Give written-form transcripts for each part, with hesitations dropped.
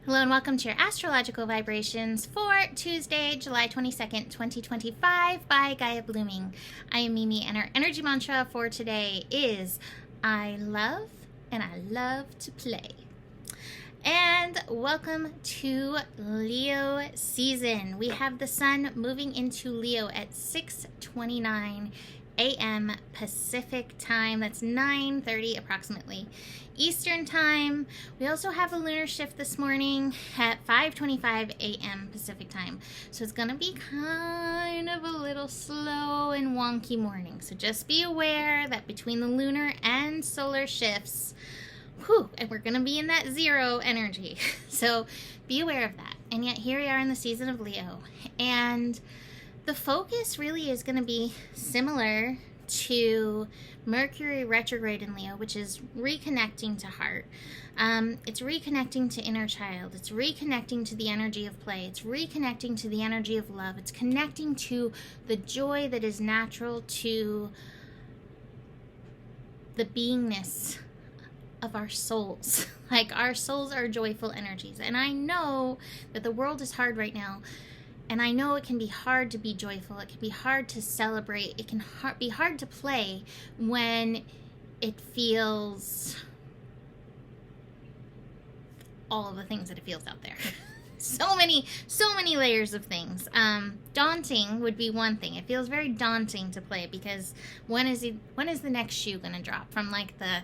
Hello and welcome to your astrological vibrations for Tuesday, July 22nd, 2025 by Gaia Blooming. I am Mimi and our energy mantra for today is I love and I love to play. And welcome to Leo season. We have the sun moving into Leo at 6:29 a.m. Pacific time. That's 9:30 approximately Eastern time. We also have a lunar shift this morning at 5:25 a.m. Pacific time. So it's going to be kind of a little slow and wonky morning. So just be aware that between the lunar and solar shifts, and we're going to be in that zero energy. So be aware of that. And yet here we are in the season of Leo. And the focus really is going to be similar to Mercury retrograde in Leo, which is reconnecting to heart. It's reconnecting to inner child. It's reconnecting to the energy of play. It's reconnecting to the energy of love. It's connecting to the joy that is natural to the beingness of our souls. Like, our souls are joyful energies. And I know that the world is hard right now. And I know it can be hard to be joyful. It can be hard to celebrate. It can be hard to play when it feels all of the things that it feels out there. So many layers of things. Daunting would be one thing. It feels very daunting to play because when is the next shoe going to drop from like the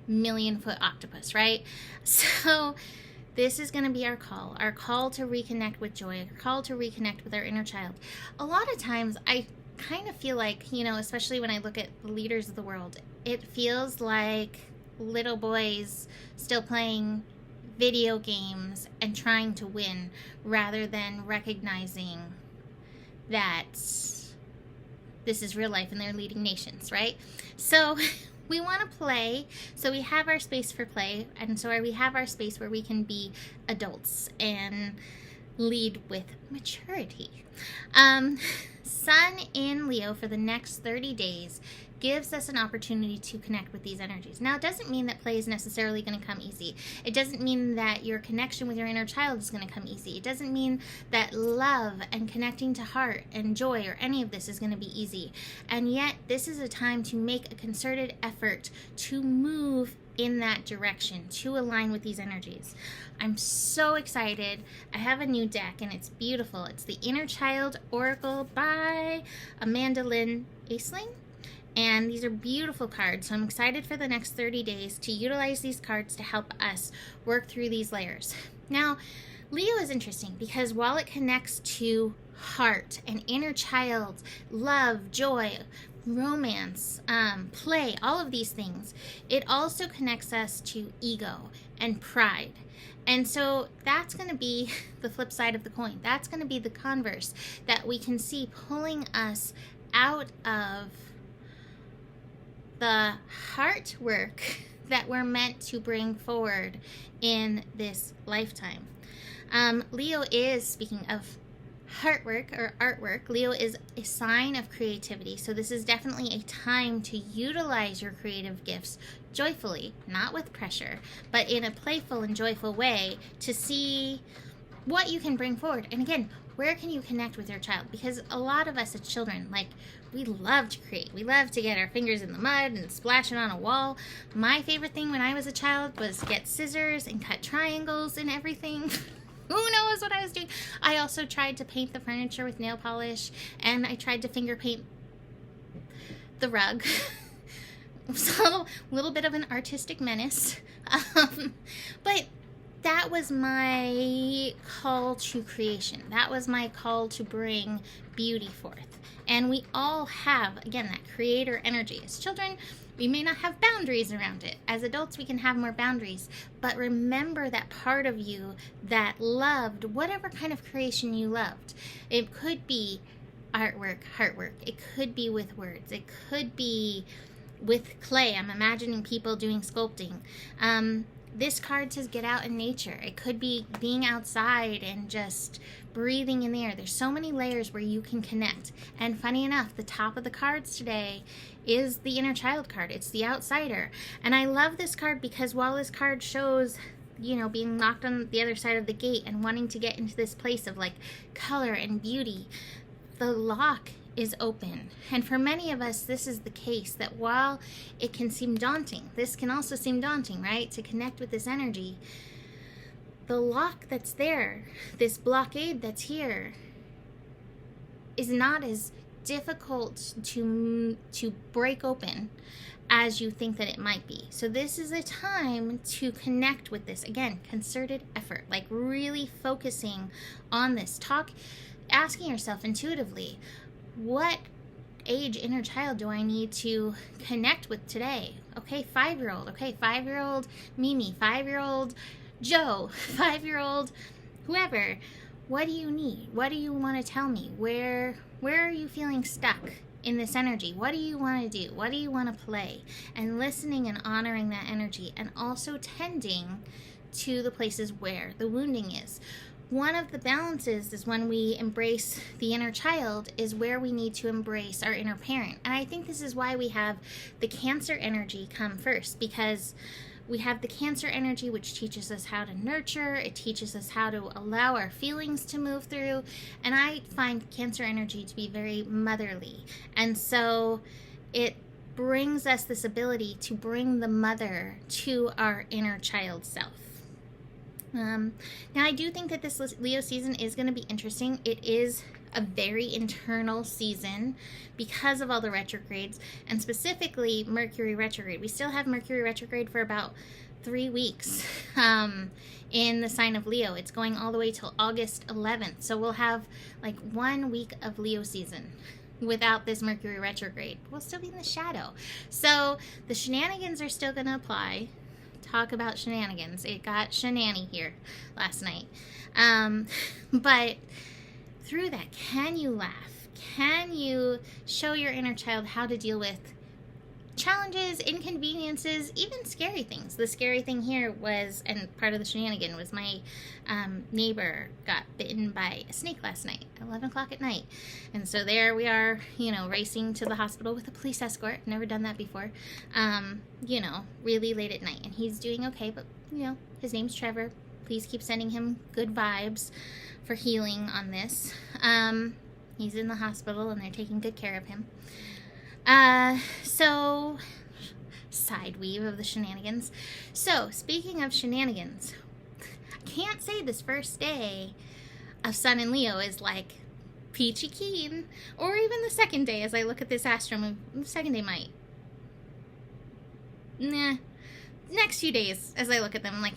million-foot octopus, right? So this is going to be our call to reconnect with joy, our call to reconnect with our inner child. A lot of times I kind of feel like, especially when I look at the leaders of the world, it feels like little boys still playing video games and trying to win rather than recognizing that this is real life and they're leading nations, right? So we want to play, so we have our space for play, and so we have our space where we can be adults and lead with maturity. Sun in Leo for the next 30 days gives us an opportunity to connect with these energies. Now, it doesn't mean that play is necessarily going to come easy. It doesn't mean that your connection with your inner child is going to come easy. It doesn't mean that love and connecting to heart and joy or any of this is going to be easy. And yet, this is a time to make a concerted effort to move in that direction, to align with these energies. I'm so excited. I have a new deck and it's beautiful. It's the Inner Child Oracle by Amanda Lynn Aisling. And these are beautiful cards, so I'm excited for the next 30 days to utilize these cards to help us work through these layers. Now, Leo is interesting because while it connects to heart and inner child, love, joy, romance, play, all of these things, it also connects us to ego and pride. And so that's going to be the flip side of the coin. That's going to be the converse that we can see pulling us out of the heart work that we're meant to bring forward in this lifetime. Leo is, speaking of heart work or artwork, Leo is a sign of creativity. So this is definitely a time to utilize your creative gifts joyfully, not with pressure, but in a playful and joyful way to see what you can bring forward. And again, where can you connect with your child? Because a lot of us as children, we love to create. We love to get our fingers in the mud and splash it on a wall. My favorite thing when I was a child was get scissors and cut triangles and everything. Who knows what I was doing? I also tried to paint the furniture with nail polish, and I tried to finger paint the rug. So a little bit of an artistic menace. But that was my call to creation. That was my call to bring beauty forth. And we all have, again, that creator energy. As children, we may not have boundaries around it. As adults, we can have more boundaries. But remember that part of you that loved whatever kind of creation you loved. It could be artwork, heart work. It could be with words. It could be with clay. I'm imagining people doing sculpting. This card says get out in nature. It could be being outside and just breathing in the air. There's so many layers where you can connect. And funny enough, the top of the cards today is the inner child card. It's the outsider. And I love this card because while this card shows being knocked on the other side of the gate and wanting to get into this place of like color and beauty, the lock is open. And for many of us, this is the case, that while it can seem daunting, this can also seem daunting, right? To connect with this energy, the lock that's there, this blockade that's here, is not as difficult to break open as you think that it might be. So this is a time to connect with this. Again, concerted effort, like really focusing on this. Asking yourself intuitively, what age inner child do I need to connect with today? Okay, 5-year-old. Okay, 5-year-old Mimi, 5-year-old Joe, 5-year-old whoever. What do you need? What do you want to tell me? Where are you feeling stuck in this energy? What do you want to do? What do you want to play? And listening and honoring that energy, and also tending to the places where the wounding is. One of the balances is when we embrace the inner child is where we need to embrace our inner parent. And I think this is why we have the Cancer energy come first, because we have the Cancer energy, which teaches us how to nurture. It teaches us how to allow our feelings to move through. And I find Cancer energy to be very motherly. And so it brings us this ability to bring the mother to our inner child self. Now, I do think that this Leo season is going to be interesting. It is a very internal season because of all the retrogrades, and specifically Mercury retrograde. We still have Mercury retrograde for about 3 weeks in the sign of Leo. It's going all the way till August 11th. So we'll have like 1 week of Leo season without this Mercury retrograde. We'll still be in the shadow. So the shenanigans are still going to apply. Talk about shenanigans. It got shenany here last night. But through that, can you laugh? Can you show your inner child how to deal with challenges, inconveniences, even scary things? The scary thing here was, and part of the shenanigan was, my neighbor got bitten by a snake last night at 11 o'clock at night. And so there we are, racing to the hospital with a police escort. Never done that before. Really late at night. And he's doing okay, but, his name's Trevor. Please keep sending him good vibes for healing on this. He's in the hospital and they're taking good care of him. So, side weave of the shenanigans. So, speaking of shenanigans, I can't say this first day of Sun in Leo is like peachy keen, or even the second day as I look at this astro move. The second day might. Nah. Next few days as I look at them, I'm like,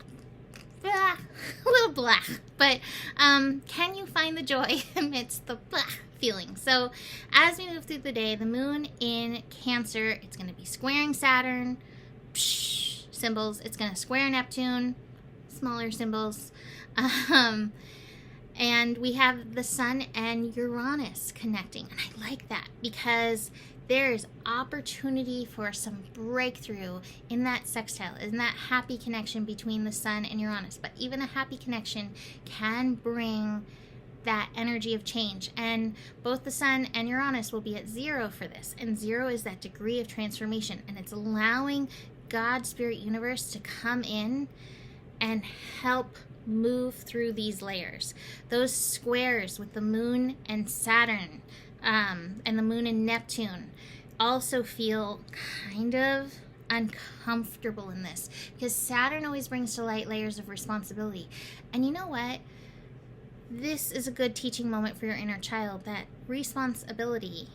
blah, a little blah. But can you find the joy amidst the blah feeling? So as we move through the day, the moon in Cancer, it's going to be squaring Saturn, symbols. It's going to square Neptune, smaller symbols. And we have the Sun and Uranus connecting. And I like that because there's opportunity for some breakthrough in that sextile, in that happy connection between the Sun and Uranus. But even a happy connection can bring that energy of change. And both the Sun and Uranus will be at 0 for this. And 0 is that degree of transformation. And it's allowing God, Spirit, Universe to come in and help move through these layers. Those squares with the Moon and Saturn, and the Moon and Neptune also feel kind of uncomfortable in this, because Saturn always brings to light layers of responsibility. And you know what? This is a good teaching moment for your inner child, that responsibility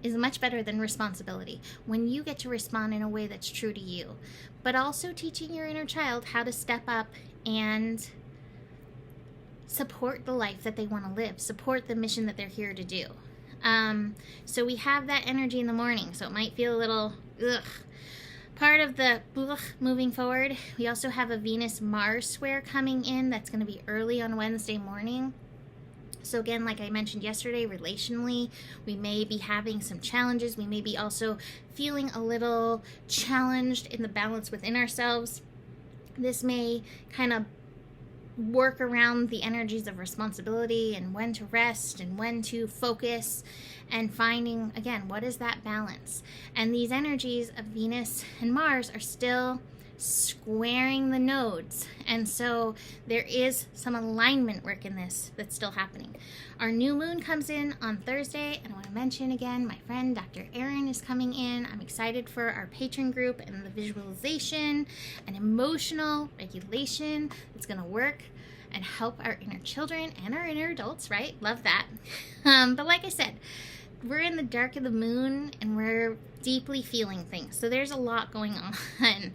is much better than responsibility when you get to respond in a way that's true to you. But also teaching your inner child how to step up and support the life that they want to live, support the mission that they're here to do. So we have that energy in the morning, so it might feel a little ugh. Part of the ugh moving forward, we also have a Venus-Mars square coming in. That's going to be early on Wednesday morning. So again, like I mentioned yesterday, relationally, we may be having some challenges. We may be also feeling a little challenged in the balance within ourselves. This may kind of work around the energies of responsibility and when to rest and when to focus, and finding, again, what is that balance? And these energies of Venus and Mars are still squaring the nodes. And so there is some alignment work in this that's still happening. Our new moon comes in on Thursday, and I want to mention again, my friend Dr. Erin is coming in. I'm excited for our patron group and the visualization and emotional regulation that's going to work and help our inner children and our inner adults, right? Love that. But like I said, we're in the dark of the moon and we're deeply feeling things. So there's a lot going on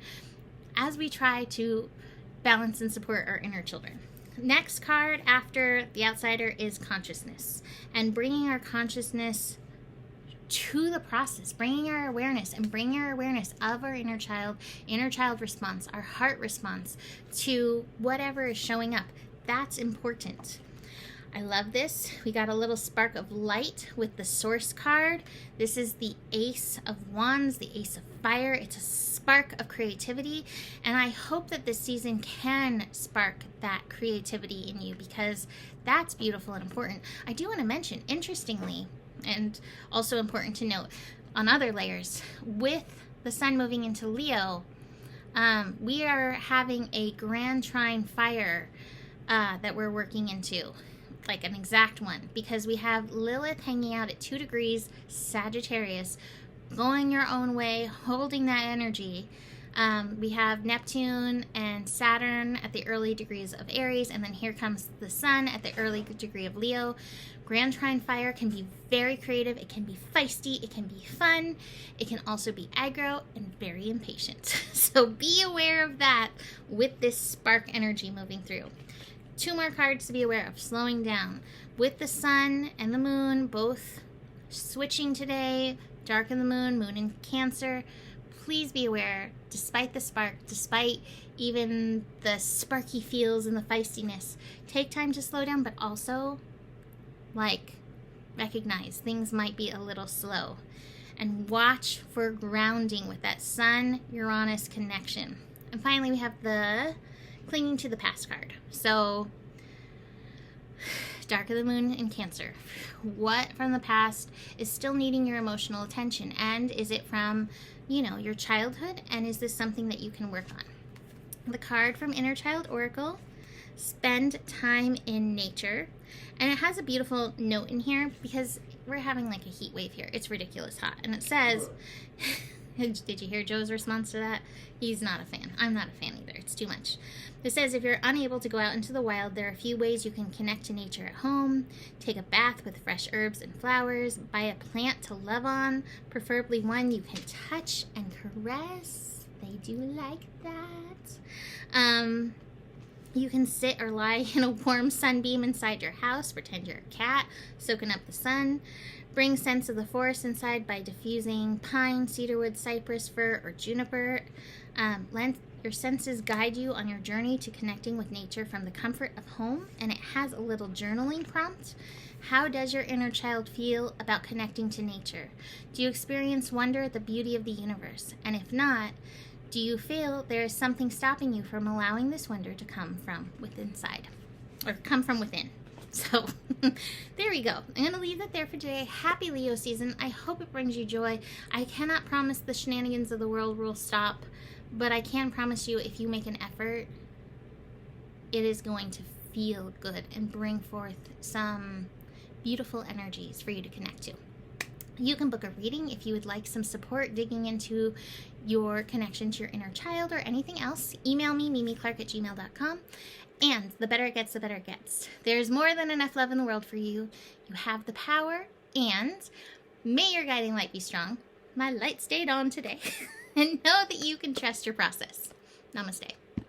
as we try to balance and support our inner children. Next card after the outsider is consciousness, and bringing our consciousness to the process, bringing our awareness and bringing our awareness of our inner child response, our heart response to whatever is showing up. That's important. I love this. We got a little spark of light with the source card. This is the Ace of Wands, the Ace of Fire. It's a spark of creativity, and I hope that this season can spark that creativity in you, because that's beautiful and important. I do want to mention, interestingly, and also important to note on other layers, with the sun moving into Leo, we are having a grand trine fire that we're working into. Like an exact one, because we have Lilith hanging out at 2 degrees Sagittarius, going your own way, holding that energy. We have Neptune and Saturn at the early degrees of Aries, and then here comes the sun at the early degree of Leo. Grand trine fire can be very creative, it can be feisty, it can be fun, it can also be aggro and very impatient. So be aware of that with this spark energy moving through. 2 more cards to be aware of. Slowing down. With the sun and the moon both switching today, dark in the moon, moon in Cancer, please be aware, despite the spark, despite even the sparky feels and the feistiness, take time to slow down, but also, recognize things might be a little slow. And watch for grounding with that Sun-Uranus connection. And finally, we have the clinging to the past card. So, dark of the moon in Cancer. What from the past is still needing your emotional attention? And is it from, your childhood? And is this something that you can work on? The card from Inner Child Oracle, spend time in nature. And it has a beautiful note in here, because we're having a heat wave here. It's ridiculous hot. And it says, did you hear Joe's response to that? He's not a fan. I'm not a fan either. It's too much. It says, if you're unable to go out into the wild, there are a few ways you can connect to nature at home. Take a bath with fresh herbs and flowers. Buy a plant to love on, preferably one you can touch and caress. They do like that. You can sit or lie in a warm sunbeam inside your house. Pretend you're a cat, soaking up the sun. Bring scents of the forest inside by diffusing pine, cedarwood, cypress, fir, or juniper. Let your senses guide you on your journey to connecting with nature from the comfort of home. And it has a little journaling prompt. How does your inner child feel about connecting to nature? Do you experience wonder at the beauty of the universe? And if not, do you feel there is something stopping you from allowing this wonder to come from within? So there we go. I'm going to leave that there for today. Happy Leo season. I hope it brings you joy. I cannot promise the shenanigans of the world will stop, but I can promise you, if you make an effort, it is going to feel good and bring forth some beautiful energies for you to connect to. You can book a reading if you would like some support digging into your connection to your inner child or anything else. Email me, mimiclark@gmail.com. And the better it gets, the better it gets. There's more than enough love in the world for you. You have the power, and may your guiding light be strong. My light stayed on today. And know that you can trust your process. Namaste.